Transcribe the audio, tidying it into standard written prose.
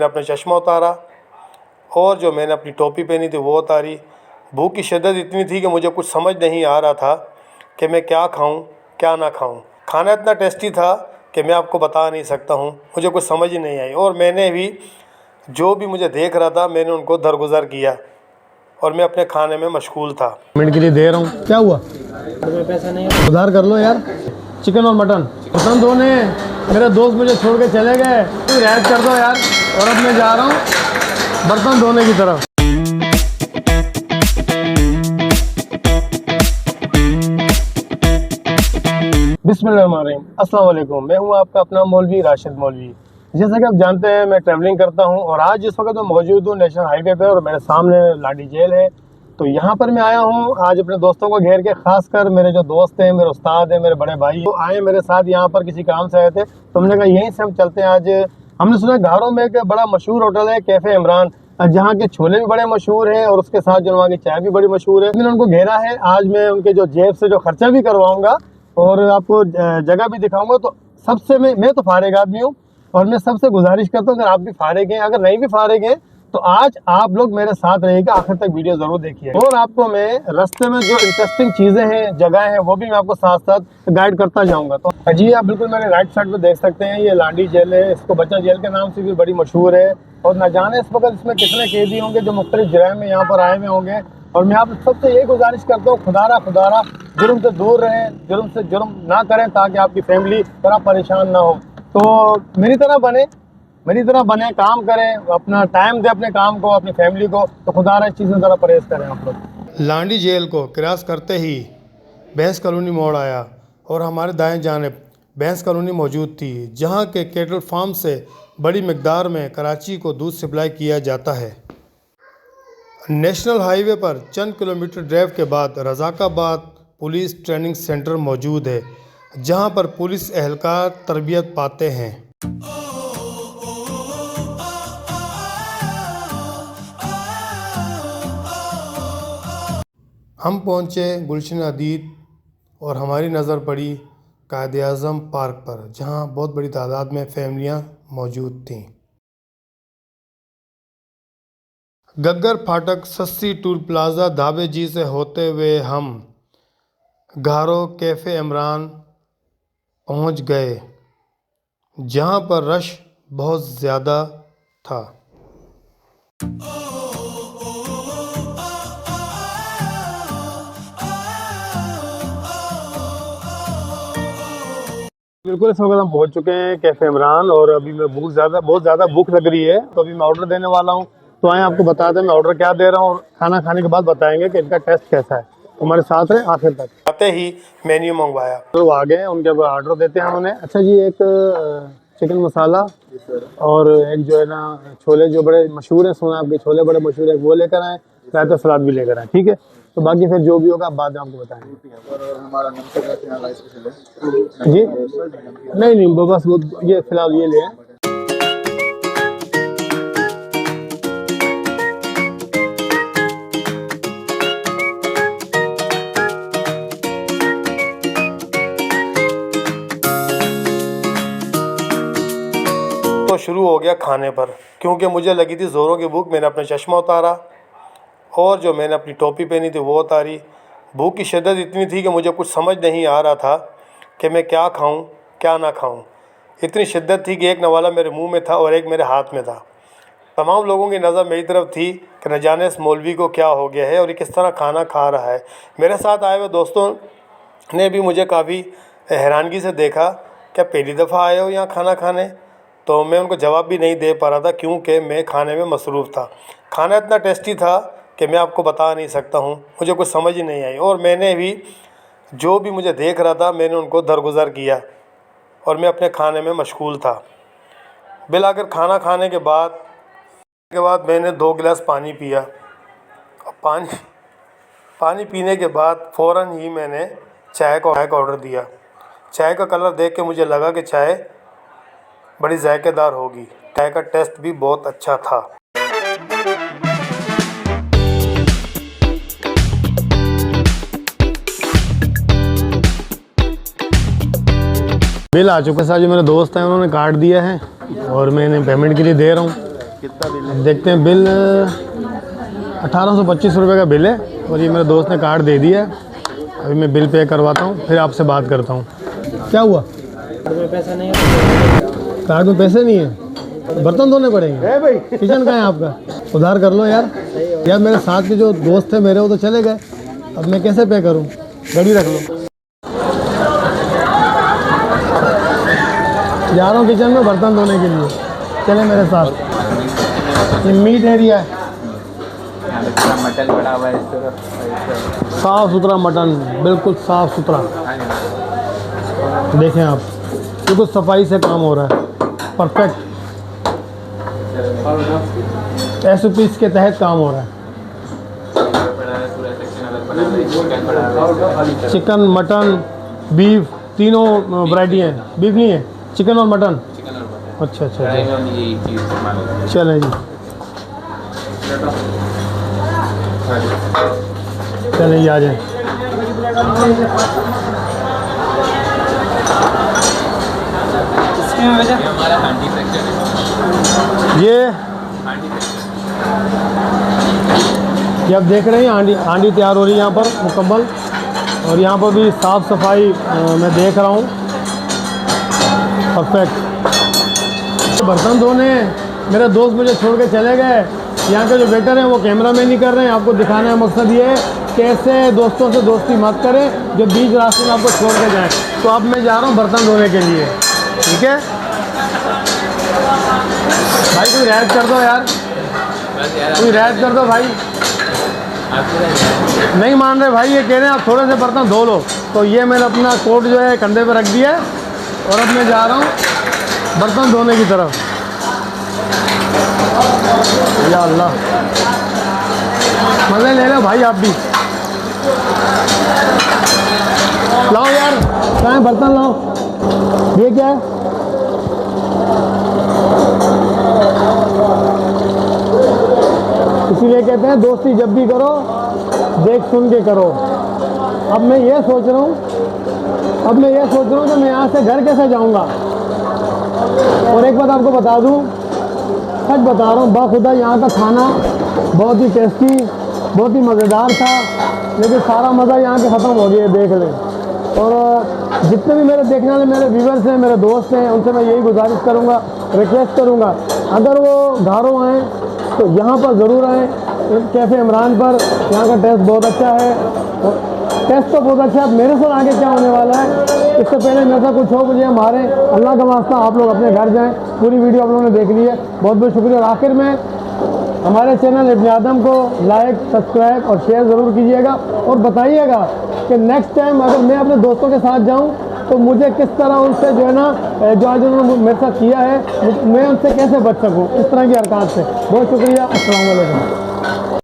अपना चश्मा उतारा और जो मैंने अपनी टोपी पहनी थी वो उतारी। भूख की शिद्दत इतनी थी कि मुझे कुछ समझ नहीं आ रहा था कि मैं क्या खाऊं क्या ना खाऊं। खाना इतना टेस्टी था कि मैं आपको बता नहीं सकता हूं, मुझे कुछ समझ ही नहीं आई। और मैंने भी जो भी मुझे देख रहा था मैंने उनको दरगुजर किया और मैं अपने खाने में मशगूल था। मिनट के लिए दे रहा हूँ। क्या हुआ? पैसा नहीं है। उधार कर लो यार। चिकन और मटन पसंद होने मेरे दोस्त मुझे छोड़ के चले गए, तो रियायत कर दो यार। और अब मैं जा रहा हूँ बर्तन धोने की तरफ। बिस्मिल्लाहिर्रहमानिर्रहीम। अस्सलाम वालेकुम। मैं हूँ आपका अपना मौलवी राशिद मौलवी। जैसा कि आप जानते हैं मैं ट्रैवलिंग करता हूँ और आज इस वक्त मैं मौजूद हूँ नेशनल हाईवे पे और मेरे सामने लाडी जेल है। तो यहाँ पर मैं आया हूँ आज अपने दोस्तों को घेर के, खासकर मेरे जो दोस्त हैं, मेरे उस्ताद हैं, मेरे बड़े भाई तो आए मेरे साथ यहाँ पर किसी काम से आए थे। तो हमने कहा यहीं से हम चलते हैं। आज हमने सुना घारों में एक बड़ा मशहूर होटल है कैफ़े इमरान, जहाँ के छोले भी बड़े मशहूर हैं और उसके साथ जो वहाँ की चाय भी बड़ी मशहूर है। मैंने उनको घेरा है। आज मैं उनके जो जेब से जो खर्चा भी करवाऊँगा और आपको जगह भी दिखाऊँगा। तो सबसे मैं तो फारिग आदमी हूँ और मैं सबसे गुजारिश करता हूँ अगर आप भी फारिग हैं, अगर नहीं भी फारिग हैं तो आज आप लोग मेरे साथ रहिएगा, आखिर तक वीडियो जरूर देखिए। और आपको मैं रास्ते में जो इंटरेस्टिंग चीजें हैं, जगह हैं, वो भी मैं आपको साथ साथ गाइड करता जाऊंगा। तो जी आप बिल्कुल मेरे राइट साइड पे देख सकते हैं, ये लाडी जेल है। इसको बच्चा जेल के नाम से भी बड़ी मशहूर है और न जाने इस वक्त इसमें कितने कैदी होंगे जो मुख्तलिफ जुर्म में यहाँ पर आए हुए होंगे। और मैं आप सबसे यही गुजारिश करता हूँ खुदारा जुर्म से दूर रहें, जुर्म से जुर्म ना करें ताकि आपकी फैमिली बड़ा परेशान ना हो। तो मेरी तरह बने, काम करें, अपना टाइम दें अपने काम को, अपनी फैमिली को। तो खुदा इस चीज़ में ज़रा परहेज़ करें आप लोग। लाडी जेल को क्रॉस करते ही भैंस कॉलोनी मोड़ आया और हमारे दाएं जानिब भैंस कॉलोनी मौजूद थी, जहां के कैटल फार्म से बड़ी मकदार में कराची को दूध सप्लाई किया जाता है। नेशनल हाईवे पर चंद किलोमीटर ड्राइव के बाद रज़ाकाबाद पुलिस ट्रेनिंग सेंटर मौजूद है, जहां पर पुलिस एहलकार तरबियत पाते हैं। हम पहुंचे गुलशन अदीद और हमारी नज़र पड़ी कायद-ए-आज़म पार्क पर, जहां बहुत बड़ी तादाद में फैमिलियां मौजूद थीं। गग्गर फाटक, सस्सी टूल प्लाज़ा, धाबे जी से होते हुए हम घारो कैफ़े इमरान पहुंच गए, जहां पर रश बहुत ज़्यादा था। बिल्कुल इस वक्त हम पहुंच चुके हैं कैफ़े इमरान और अभी मैं बहुत ज़्यादा भूख लग रही है। तो अभी मैं ऑर्डर देने वाला हूं। तो आए आपको बता दें मैं ऑर्डर क्या दे रहा हूं और खाना खाने के बाद बताएंगे कि इनका टेस्ट कैसा है। हमारे साथ रहे आखिर तक। आते ही मेन्यू मंगवाया तो आ गए, उनके ऑर्डर देते हैं उन्हें। अच्छा जी, एक चिकन मसाला और एक जो है ना छोले जो बड़े मशहूर हैं, सुना आपके छोले बड़े मशहूर है, वो लेकर आएँ। रायता सलाद भी लेकर आएँ, ठीक है। तो बाकी फिर जो भी होगा आप बाद में आपको बताएंगे। जी नहीं वो बस वो ये फिलहाल ये ले। तो शुरू हो गया खाने पर, क्योंकि मुझे लगी थी ज़ोरों की भूख। मैंने अपना चश्मा उतारा और जो मैंने अपनी टोपी पहनी थी वो उतारी। भूख की शिद्दत इतनी थी कि मुझे कुछ समझ नहीं आ रहा था कि मैं क्या खाऊं क्या ना खाऊं। इतनी शिद्दत थी कि एक नवाला मेरे मुंह में था और एक मेरे हाथ में था। तमाम लोगों की नज़र मेरी तरफ थी कि न जाने इस मौलवी को क्या हो गया है और ये किस तरह खाना खा रहा है। मेरे साथ आए हुए दोस्तों ने भी मुझे काफ़ी हैरानगी से देखा, क्या पहली दफ़ा आए हो यहाँ खाना खाने? तो मैं उनको जवाब भी नहीं दे पा रहा था क्योंकि मैं खाने में मसरूफ़ था। खाना इतना टेस्टी था कि मैं आपको बता नहीं सकता हूँ, मुझे कुछ समझ ही नहीं आई। और मैंने भी जो भी मुझे देख रहा था मैंने उनको दरगुजर किया और मैं अपने खाने में मशगूल था। बिलाकर खाना खाने के बाद मैंने 2 गिलास पानी पिया। पानी पीने के बाद फ़ौरन ही मैंने चाय का ऑर्डर दिया। चाय का कलर देख के मुझे लगा कि चाय बड़ी जायकेदार होगी। चाय का टेस्ट भी बहुत अच्छा था। बिल आ चुका है। जो मेरे दोस्त हैं उन्होंने काट दिया है और मैंने पेमेंट के लिए दे रहा हूँ। कितना बिल है? देखते हैं बिल 1825 रुपये का बिल है और ये मेरे दोस्त ने कार्ड दे दिया है। अभी मैं बिल पे करवाता हूँ फिर आपसे बात करता हूँ। क्या हुआ? कार्ड में पैसा नहीं है। कार्ड में पैसे नहीं है, बर्तन धोने पड़ेंगे। किचन कहाँ है आपका? उधार कर लो यार। यार मेरे साथ के जो दोस्त थे मेरे वो तो चले गए, अब मैं कैसे पे करूँ? गाड़ी रख लो। जा रहा हूँ किचन में बर्तन धोने के लिए, चले मेरे साथ। ये मीट एरिया है, मटन पड़ा हुआ है इस तरफ। साफ़ सुथरा मटन, बिल्कुल साफ़ सुथरा। देखें आप, बिल्कुल सफाई से काम हो रहा है, परफेक्ट। SOPs के तहत काम हो रहा है। चिकन, मटन, बीफ तीनों वैरायटी हैं। बीफ नहीं है, चिकन और मटन। अच्छा अच्छा, चलें जी, चलें जी, आ जाए। ये आप देख रहे हैं हांडी तैयार हो रही है यहाँ पर मुकम्मल, और यहाँ पर भी साफ़ सफाई मैं देख रहा हूँ, परफेक्ट। बर्तन धोने मेरे दोस्त मुझे छोड़ के चले गए। यहाँ के जो वेटर हैं वो कैमरा मैन नहीं कर रहे हैं। आपको दिखाने का मकसद ये है कैसे दोस्तों से दोस्ती मत करें जो बीच रास्ते में आपको छोड़ के जाएँ। तो अब मैं जा रहा हूँ बर्तन धोने के लिए, ठीक है भाई? कोई रियायत कर दो यार, कोई रियायत कर दो भाई। नहीं मान रहे भाई, ये कह रहे हैं आप थोड़े से बर्तन धो लो। तो ये मैंने अपना कोट जो है कंधे पे रख दिया है और अब मैं जा रहा हूँ बर्तन धोने की तरफ। या अल्लाह, मज़े ले लो भाई आप भी। लाओ यार, कहाँ है बर्तन? लाओ। ये क्या है? इसीलिए कहते हैं दोस्ती जब भी करो देख सुन के करो। अब मैं ये सोच रहा हूँ कि मैं यहाँ से घर कैसे जाऊँगा। और एक बात आपको बता दूँ, सच बता रहा हूँ, बाखुदा यहाँ का खाना बहुत ही टेस्टी, बहुत ही मज़ेदार था, लेकिन सारा मज़ा यहाँ के ख़त्म हो गया, देख लें। और जितने भी मेरे देखने वाले मेरे व्यूवर्स हैं, मेरे दोस्त हैं, उनसे मैं यही गुजारिश करूँगा, रिक्वेस्ट करूँगा, अगर वो घरों आएँ तो यहाँ पर ज़रूर आएँ, कैफ़े इमरान पर। यहाँ का टेस्ट बहुत अच्छा है, टेस्ट तो बहुत अच्छा है। मेरे साथ आगे क्या होने वाला है, इससे पहले मेरे साथ कुछ हो मुझे हमारे अल्लाह का वास्ता आप लोग अपने घर जाएं। पूरी वीडियो आप लोगों ने देख ली है, बहुत बहुत शुक्रिया। और आखिर में हमारे चैनल इब्न आदम को लाइक, सब्सक्राइब और शेयर ज़रूर कीजिएगा और बताइएगा कि नेक्स्ट टाइम अगर मैं अपने दोस्तों के साथ जाऊँ तो मुझे किस तरह उनसे जो है ना, जो आज उन्होंने मेरे साथ किया है, मैं उनसे कैसे बच सकूँ इस तरह की हरकत से। बहुत शुक्रिया, अस्सलाम वालेकुम।